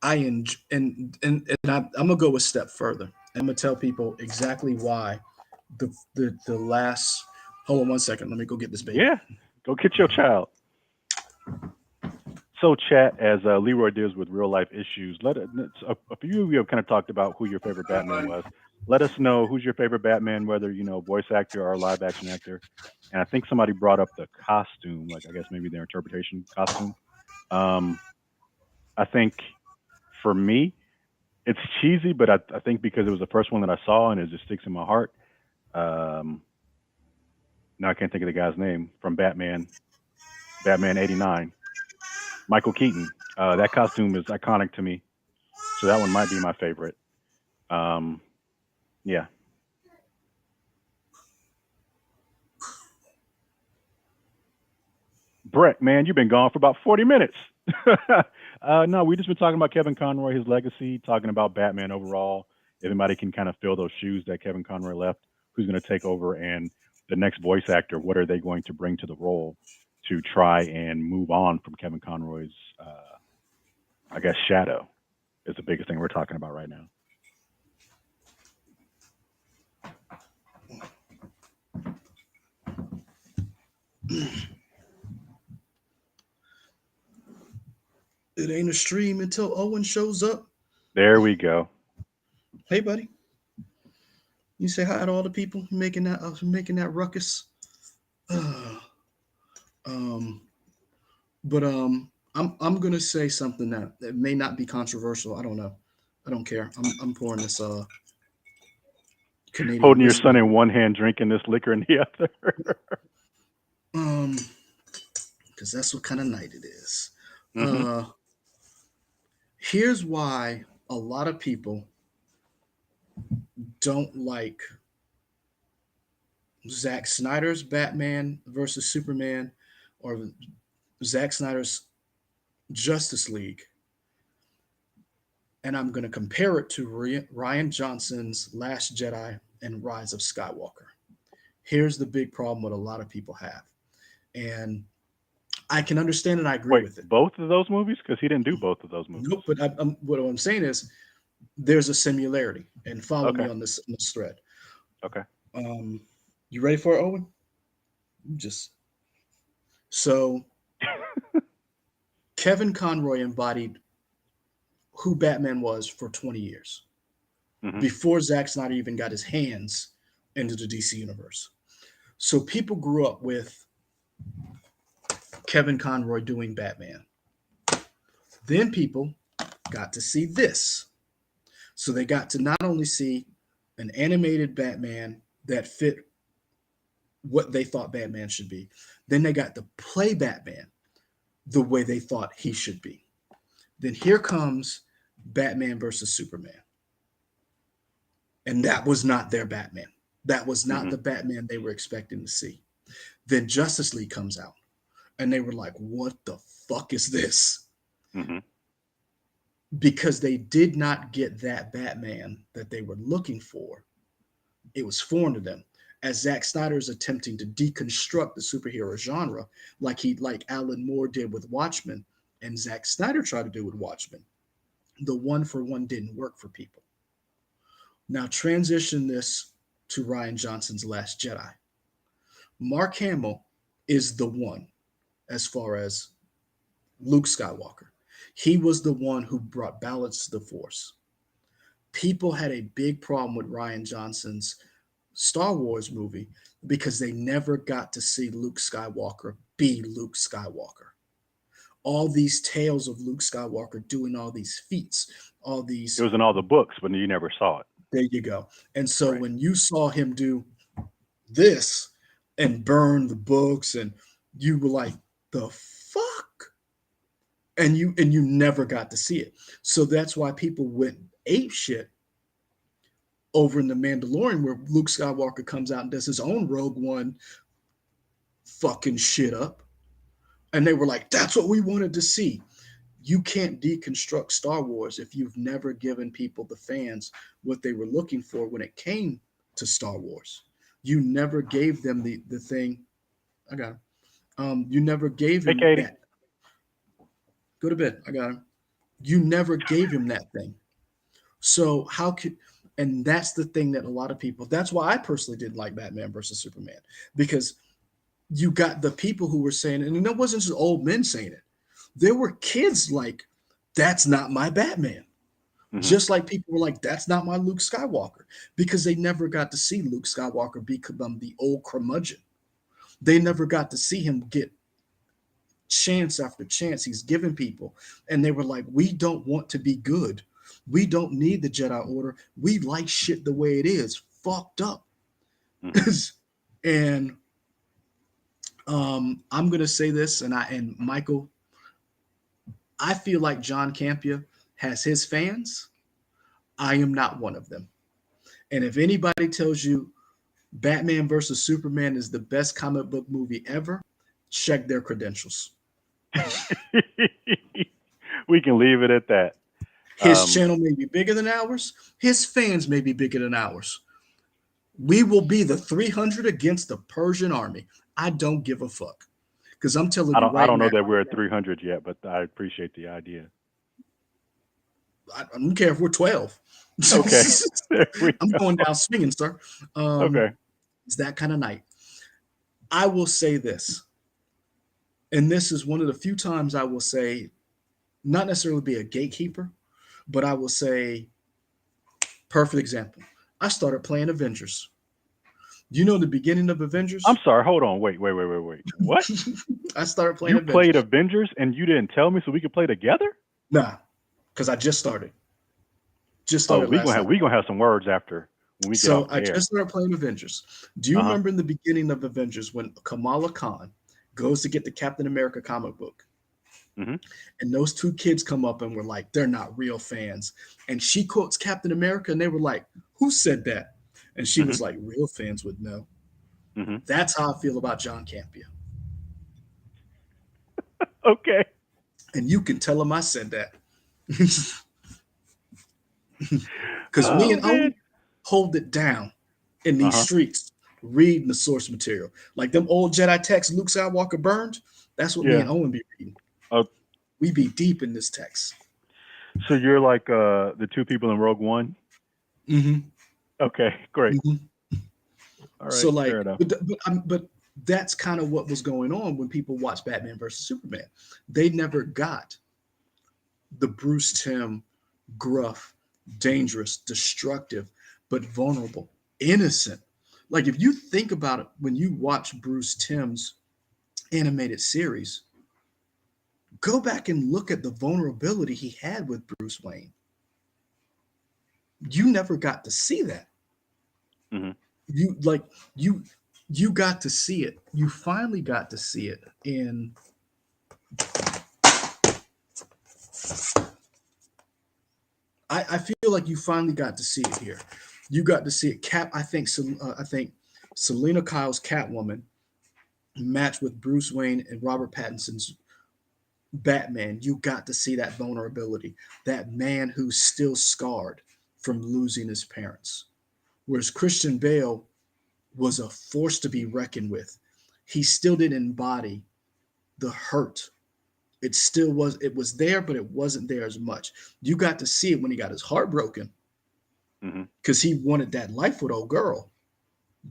I enjoy, I'm gonna go a step further. I'm gonna tell people exactly why the last. Hold on one second. Let me go get this baby. Yeah. Go get your child. So, chat, as Leroy deals with real life issues, a few of you have kind of talked about who your favorite Batman was. Let us know who's your favorite Batman, whether voice actor or live action actor. And I think somebody brought up the costume, like I guess maybe their interpretation costume. Um, I think for me, it's cheesy, but I think because it was the first one that I saw and it just sticks in my heart. Um, Now I can't think of the guy's name from Batman '89, Michael Keaton. That costume is iconic to me, so that one might be my favorite. Um, yeah, Brett, man, you've been gone for about 40 minutes. No, we just been talking about Kevin Conroy, his legacy, talking about Batman overall. If anybody can kind of fill those shoes that Kevin Conroy left, who's going to take over, and the next voice actor, what are they going to bring to the role to try and move on from Kevin Conroy's, I guess, shadow is the biggest thing we're talking about right now. It ain't a stream until Owen shows up. There we go. Hey, buddy, you say hi to all the people making that ruckus. Uh, um, but I'm gonna say something that may not be controversial. I don't know. I don't care. I'm pouring this Canadian Holding your son whiskey. in one hand, drinking this liquor in the other. Um, because that's what kind of night it is. Hmm. Uh, Here's why a lot of people don't like Zack Snyder's Batman versus Superman or Zack Snyder's Justice League, and I'm going to compare it to Ryan Johnson's Last Jedi and Rise of Skywalker. Here's the big problem what a lot of people have, and I can understand and I agree Wait, with it. both of those movies? Because he didn't do both of those movies. Nope, but what I'm saying is there's a similarity, and follow me Okay. on this thread. Okay. Um, you ready for it, Owen? Just so Kevin Conroy embodied who Batman was for 20 years Hmm. before Zack Snyder even got his hands into the DC universe. So people grew up with Kevin Conroy doing Batman. Then people got to see this. So they got to not only see an animated Batman that fit what they thought Batman should be, then they got to play Batman the way they thought he should be. Then here comes Batman versus Superman. And that was not their Batman. That was not Hmm. the Batman they were expecting to see. Then Justice League comes out, and they were like, what the fuck is this? Hmm. Because they did not get that Batman that they were looking for. It was foreign to them. As Zack Snyder is attempting to deconstruct the superhero genre, like Alan Moore did with Watchmen, and Zack Snyder tried to do with Watchmen, the one for one didn't work for people. Now transition this to Ryan Johnson's Last Jedi. Mark Hamill is the one as far as Luke Skywalker. He was the one who brought balance to the Force. People had a big problem with Ryan Johnson's Star Wars movie because they never got to see Luke Skywalker be Luke Skywalker. All these tales of Luke Skywalker doing all these feats, all It these, was in all the books, but you never saw it. there you go. And so Right. when you saw him do this and burn the books, and you were like, the fuck? And you never got to see it. So that's why people went ape shit over in the Mandalorian, where Luke Skywalker comes out and does his own Rogue One fucking shit up. And they were like, that's what we wanted to see. You can't deconstruct Star Wars if you've never given people, the fans, what they were looking for when it came to Star Wars. You never gave them the thing. I got him. You never gave Hey, him Katie. that. Go to bed. I got him. You never gave him that thing. So how could, and that's the thing that a lot of people, that's why I personally didn't like Batman versus Superman, because you got the people who were saying, and it wasn't just old men saying it. There were kids like, that's not my Batman. Mm-hmm. Just like people were like, that's not my Luke Skywalker, because they never got to see Luke Skywalker become the old curmudgeon. They never got to see him get chance after chance he's given people. And they were like, we don't want to be good. We don't need the Jedi Order. We like shit the way it is, fucked up. Mm-hmm. And I'm gonna say this, and Michael, I feel like John Campia has his fans. I am not one of them. And if anybody tells you Batman versus Superman is the best comic book movie ever, check their credentials. We can leave it at that. His Um, channel may be bigger than ours. His fans may be bigger than ours. We will be the 300 against the Persian army. I don't give a fuck. Because I'm telling you I right don't know now, that we're at 300 yet, but I appreciate the idea. I don't care if we're 12. Okay, there we I'm go. going down swinging, sir. Okay. It's that kind of night. I will say this, and this is one of the few times I will say, not necessarily be a gatekeeper, but I will say, perfect example. I started playing Avengers. You know the beginning of I'm Avengers? sorry. Hold on. Wait. What? I started playing You played Avengers. Avengers and you didn't tell me so we could play together? Nah, because I just started. Just Oh, started last night. we gonna have some words after when we get So off I the air. just started playing Avengers. Do you Uh huh. remember in the beginning of Avengers when Kamala Khan goes to get the Captain America comic book? Hmm. And those two kids come up and were like, they're not real fans. And she quotes Captain America, and they were like, who said that? And she Hmm. was like, real fans would know. Hmm. That's how I feel about John Campia. Okay. And you can tell him I said that. Because me Oh and man. Owen hold it down in Uh these huh. streets, reading the source material. Like them old Jedi texts Luke Skywalker burned, that's what me Yeah. and Owen be reading. Oh, We be deep in this text. so you're like the two people in Rogue One. Mm-hmm. Okay. Great. Mm-hmm. All So right. like, Fair enough. but that's kind of what was going on when people watched Batman versus Superman. They never got the Bruce Tim, gruff, dangerous, destructive, but vulnerable, innocent. Like if you think about it, when you watch Bruce Tim's animated series, go back and look at the vulnerability he had with Bruce Wayne. You never got to see that. Hmm. You like you you got to see it. You finally got to see it in I feel like you finally got to see it here. You got to see it. I think Selena Kyle's Catwoman matched with Bruce Wayne and Robert Pattinson's Batman. You got to see that vulnerability, that man who's still scarred from losing his parents. Whereas Christian Bale was a force to be reckoned with. He still didn't embody the hurt. It was there, but it wasn't there as much. You got to see it when he got his heart broken Hmm. because he wanted that life with old girl,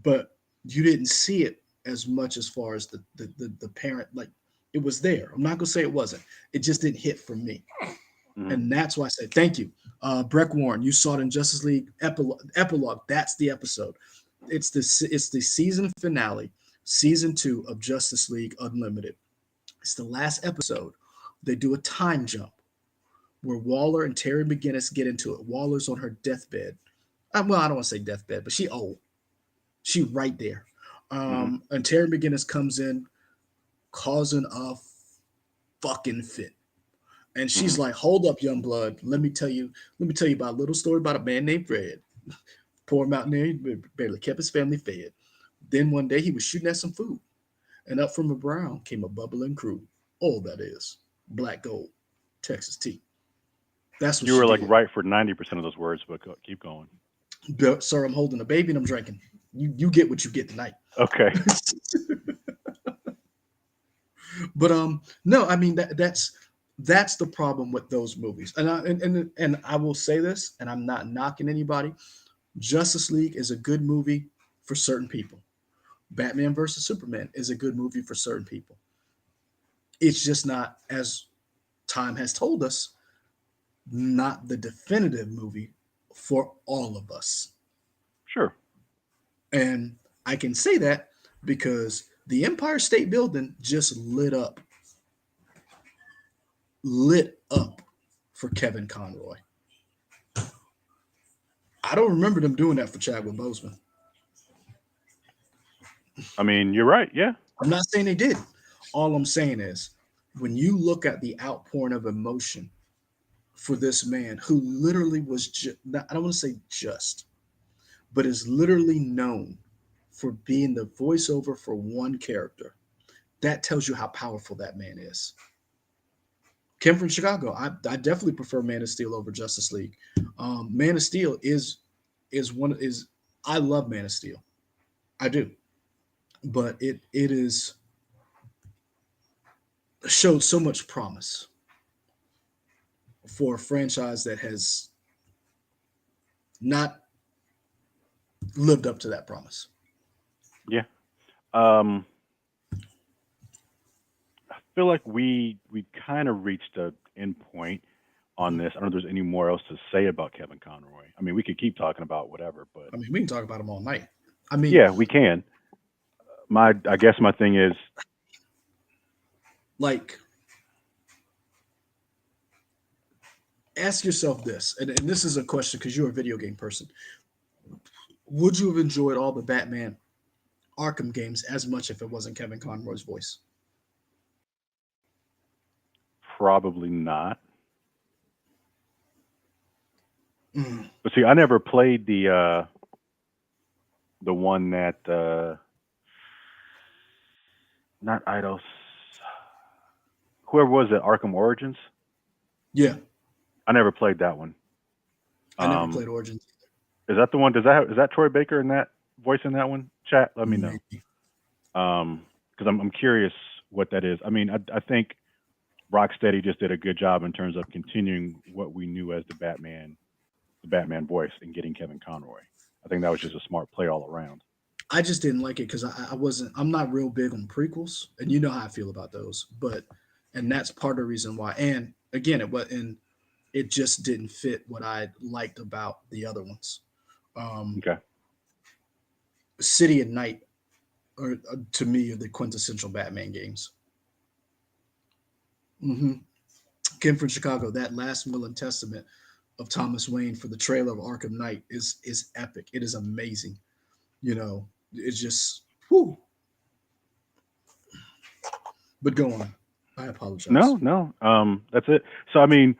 but you didn't see it as much as far as the parent. Like it was there. I'm not gonna say it wasn't. It just didn't hit for me, Hmm. and that's why I said thank you, Breck Warren. You saw it in Justice League epilogue. That's the episode. It's the season finale, season 2 of Justice League Unlimited. It's the last episode. They do a time jump where Waller and Terry McGinnis get into it. Waller's on her deathbed. Well, I don't want to say deathbed, but she old. She right there. Hmm. And Terry McGinnis comes in causing a fucking fit. And Hmm. she's like, hold up, young blood. Let me tell you about a little story about a man named Fred. Poor mountaineer, he barely kept his family fed. Then one day he was shooting at some food. And up from the brown came a bubbling crew. Oh, that is black gold, Texas tea. That's what You she were like did. right for 90% of those words, but keep going. But, sir, I'm holding a baby and I'm drinking. You get what you get tonight. Okay. But no, I mean that's the problem with those movies. And I will say this, and I'm not knocking anybody. Justice League is a good movie for certain people. Batman versus Superman is a good movie for certain people. It's just not, as time has told us, not the definitive movie for all of us. Sure. And I can say that because the Empire State Building just lit up for Kevin Conroy. I don't remember them doing that for Chadwick Boseman. I mean, you're right. Yeah. I'm not saying they did. All I'm saying is, when you look at the outpouring of emotion for this man who literally was I don't want to say just, but is literally known for being the voiceover for one character, that tells you how powerful that man is. Kim from Chicago, I definitely prefer Man of Steel over Justice League. Man of Steel is one is I love Man of Steel, I do, but it is showed so much promise for a franchise that has not lived up to that promise. Yeah. Um, I feel like we kind of reached a end point on this. I don't know if there's any more else to say about Kevin Conroy. I mean, we could keep talking about whatever, but I mean, we can talk about him all night. I mean, yeah, we can. I guess my thing is, like, ask yourself this, and this is a question because you're a video game person. Would you have enjoyed all the Batman Arkham games as much if it wasn't Kevin Conroy's voice? probably not. Mm, But see, I never played the one that not Idols. Whoever was it, Arkham Origins. yeah, I never played that one. I never Um, played Origins. is that the one? Does that is that Troy Baker in that voice in that one? Chat, let me know. Maybe. Because I'm curious what that is. I mean, I think Rocksteady just did a good job in terms of continuing what we knew as the Batman voice, and getting Kevin Conroy. I think that was just a smart play all around. I just didn't like it because I wasn't. I'm not real big on prequels, and you know how I feel about those. And that's part of the reason why. And again, it just didn't fit what I liked about the other ones. Um, Okay. City and Night are, to me, are the quintessential Batman games. hmm Kim from Chicago, that last will and testament of Thomas Wayne for the trailer of Arkham Knight is epic. It is amazing. You know, it's just whoo. But go on. I apologize. No, no. That's it. So I mean,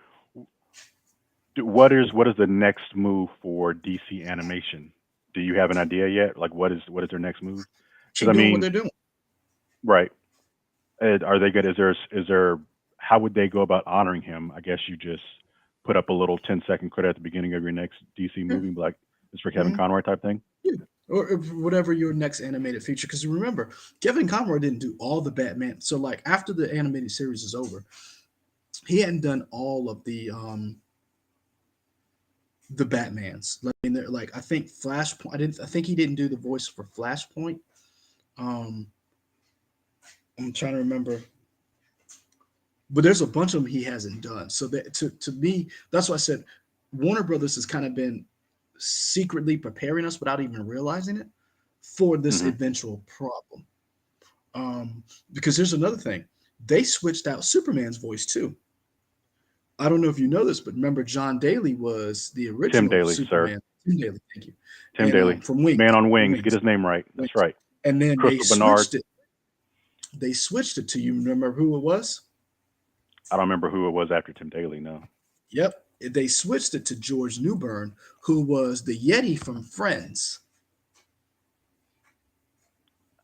what is the next move for DC animation? Do you have an idea yet? Like, what is their next move? Because Keep I doing what mean, they're doing. right? Are they good? Is there? How would they go about honoring him? I guess you just put up a little 10-second credit at the beginning of your next DC Yeah. movie, like it's for Kevin Mhm. Conroy type thing. Yeah. Or whatever your next animated feature. Because remember, Kevin Conroy didn't do all the Batman. So like after the animated series is over, he hadn't done all of the Batmans. Like I think Flashpoint. I didn't. I think he didn't do the voice for Flashpoint. Um, I'm trying to remember, but there's a bunch of them he hasn't done. So that to me, that's why I said Warner Brothers has kind of been secretly preparing us without even realizing it for this Hmm. eventual problem. Because there's another thing, they switched out Superman's voice too. I don't know if you know this, but remember John Daly was the Tim original Daly, sir. Superman. Tim Daly, thank you. Tim And Daly, from Wings, Man on from Wings. Get Wings, his name right. That's Wings. right. And then they Crystal Bernard. switched it. They switched it to you. Remember who it was? I don't remember who it was after Tim Daly. No. Yep. They switched it to George Newbern, who was the Yeti from Friends.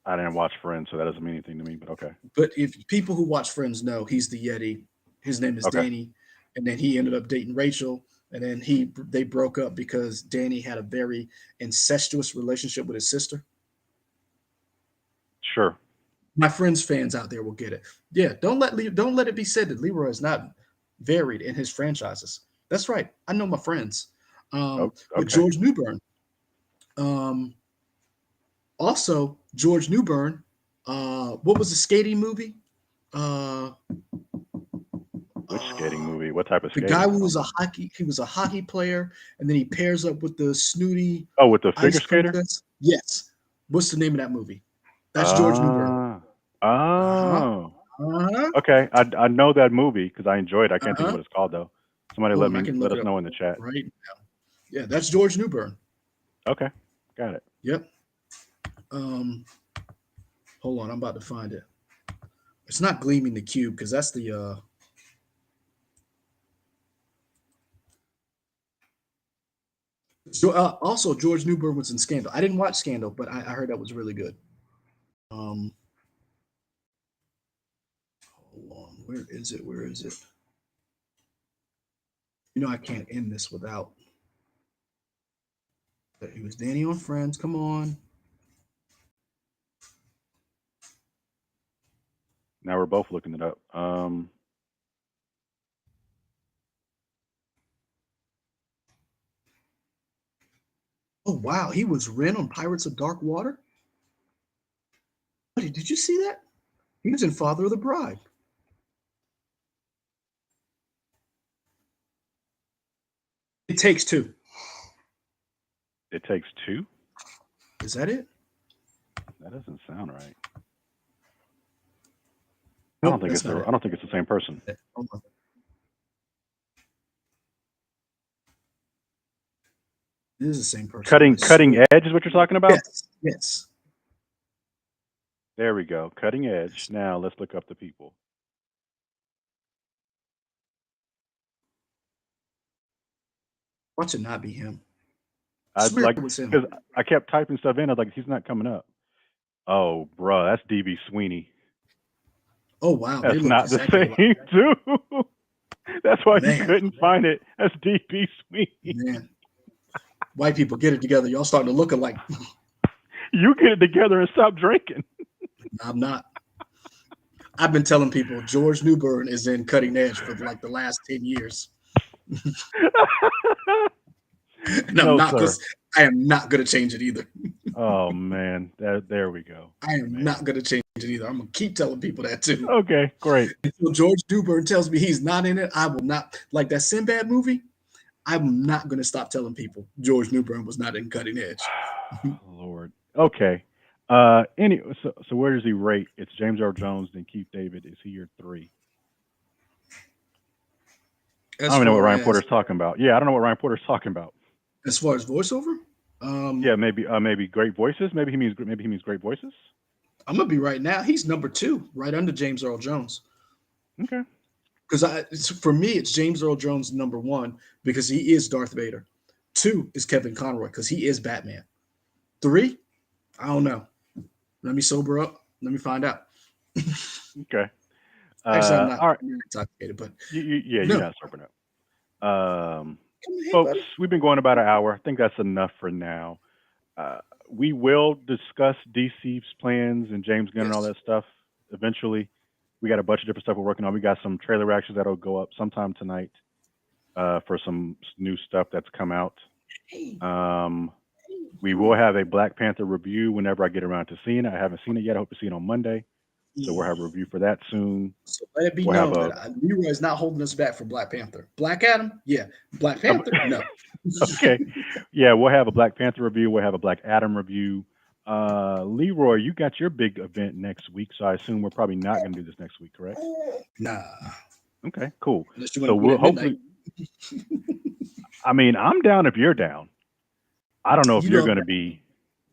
I didn't watch Friends, so that doesn't mean anything to me. But okay, But if people who watch Friends know, he's the Yeti. His name is okay, Danny, and then he ended up dating Rachel, and then they broke up because Danny had a very incestuous relationship with his sister. sure, My Friends fans out there will get it. Yeah, don't let it be said that Leroy is not varied in his franchises. That's right. I know my friends. With okay. George Newbern. Um, Also, George Newbern. What was the skating movie? Uh, Which skating uh, movie? What type of the guy skating? who was a hockey player, and then he pairs up with the snooty Oh, with the ice figure skater? princess. Yes. What's the name of that movie? That's George Newbern. Ah, Uh huh. oh, Uh huh. okay. I know that movie because I enjoyed it. I Uh can't think of huh. what it's called though. Somebody Hold on, I can let look us it up know in the chat. right now. Yeah, that's George Newbern. Okay, got it. Yep. Um, Hold on, I'm about to find it. It's not Gleaming the Cube because that's the also George Newbern was in Scandal. I didn't watch Scandal, but I heard that was really good. Um, Hold on, where is it? Where is it? I can't end this without. It was Danny on Friends. Come on. Now we're both looking it up. Oh wow, he was Ren on Pirates of Dark Water. Buddy, did you see that? He was in Father of the Bride. It Takes Two. It Takes Two. Is that it? That doesn't sound right. Nope, that's not it. I don't think it's the same person. Hold on. It is the same person. Cutting Edge is what you're talking about. Yes, yes. There we go. Cutting Edge. Now let's look up the people. Watch it not be him. I I'd swear like it was him. because I kept typing stuff in. I was like, he's not coming up. Oh, bruh, that's DB Sweeney. Oh wow, they That's look not the exactly alike. same dude. That's why you Man, couldn't find it. That's DB Sweeney. man. White people get it together. Y'all starting to look alike. You get it together and stop drinking. I'm not. I've been telling people George Newbern is in Cutting Edge for like the last 10 years. And No, sir. I am not gonna change it either. Oh man, there we go. I am Man. not gonna change it either. I'm gonna keep telling people that too. Okay, great. Until George Newbern tells me he's not in it, I will not like that Sinbad movie. I'm not gonna stop telling people George Newbern was not in Cutting Edge. Lord. Okay. So where does he rate? It's James Earl Jones, then Keith David. Is he your three? I As don't even know what far Ryan as Porter's talking about. Yeah, I don't know what Ryan Porter's talking about. as far as voiceover, Yeah, maybe great voices. Maybe he means great voices. I'm gonna be right now. He's number two, right under James Earl Jones. Okay. Because for me, it's James Earl Jones number one because he is Darth Vader. Two is Kevin Conroy because he is Batman. Three, I don't know. Let me sober up. Let me find out. Okay. Actually, I'm not All right. intoxicated, but Yeah, you're no. not sober up. Come on, hey, Folks, buddy. we've been going about an hour. I think that's enough for now. Uh, we will discuss DC's plans and James Gunn and all Yes. that stuff eventually. We got a bunch of different stuff we're working on. We got some trailer reactions that'll go up sometime tonight for some new stuff that's come out. Hey, We will have a Black Panther review whenever I get around to seeing it. I haven't seen it yet. I hope to see it on Monday. So we'll have a review for that soon. So let it be We'll have known a that Leroy is not holding us back for Black Panther. Black Adam, yeah. Black Panther, no. okay. Yeah, we'll have a Black Panther review. We'll have a Black Adam review. Leroy, you got your big event next week, so I assume we're probably not going to do this next week, correct? Nah. Okay, cool. Unless you So want to do we'll it at midnight. hopefully. I mean, I'm down if you're down. I don't know if You you're know, going to be.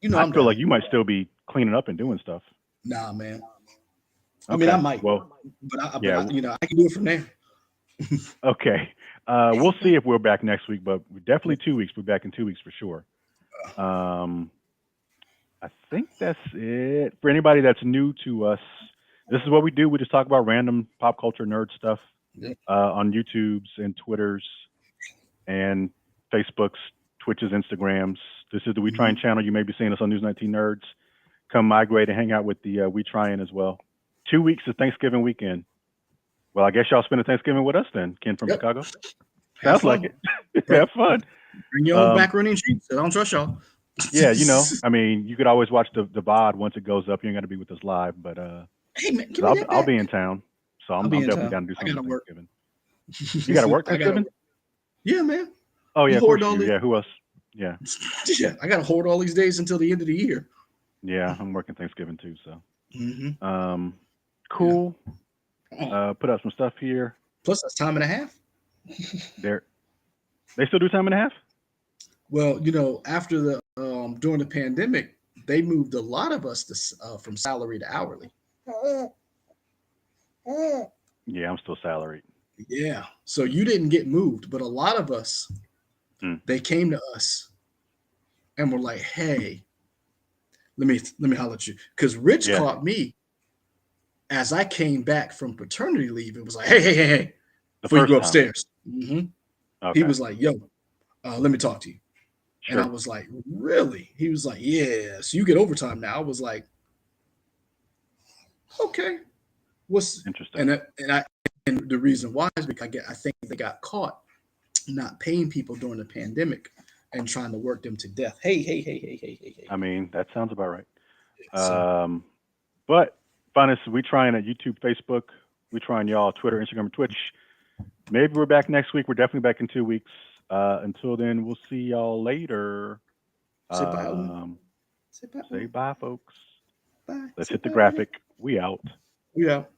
I I am feel like down. you might still be cleaning up and doing stuff. Nah, man. I mean, I Okay. might, Well, yeah. I can do it from there. Okay. We'll see if we're back next week, but definitely 2 weeks. We're back in 2 weeks for sure. Um, I think that's it. For anybody that's new to us, this is what we do. We just talk about random pop culture nerd stuff Yeah. on YouTubes and Twitters and Facebooks, Twitches, Instagrams. This is the We Trying Mhm. channel. You may be seeing us on News 19 Nerds. Come migrate and hang out with the We Trying as well. 2 weeks is Thanksgiving weekend. Well, I guess y'all spending Thanksgiving with us then, Ken from Yep. Chicago. Have Sounds like fun. it. Bring, Have fun. bring your own Um, macaroni and cheese. I don't trust y'all. yeah, I mean, you could always watch the VOD once it goes up. You ain't got to be with us live, but Hey man, give because me I'll that I'll be back. in town, so I'll I'm be in definitely town. down to do I something gotta for work. Thanksgiving. You got to work I gotta Thanksgiving? work. Yeah, man. Oh I'm yeah, of course hoarding all you. these. Yeah, who else? Yeah, Yeah, I gotta hoard all these days until the end of the year. yeah, I'm working Thanksgiving too. So, Hmm. um, Yeah. cool. Oh, Put up some stuff here. plus that's time and a half. There, they still do time and a half. Well, after the during the pandemic, they moved a lot of us from salary to hourly. Yeah, I'm still salaried. Yeah. So you didn't get moved, but a lot of us, Mm, they came to us and were like, "Hey, let me holler at you," because Rich yeah, caught me as I came back from paternity leave. It was like, "Hey, hey, hey, hey, the before you first go time. upstairs." He Okay, was like, "Yo, let me talk to you," and I sure. was like, "Really?" He was like, "Yeah, so you get overtime now." I was like, "Okay, what's," Interesting. and the reason why is because I think they got caught not paying people during the pandemic and trying to work them to death. Hey, hey, hey, hey, hey, hey, hey. I mean, that sounds about right. So Um, but find us. We trying at YouTube, Facebook. We trying y'all Twitter, Instagram, and Twitch. Maybe we're back next week. We're definitely back in 2 weeks. Until then, we'll see y'all later. say bye, Owen. Um, Say bye, say Owen. bye, folks. Bye. Let's Say hit the bye, Owen. graphic. We out. We out.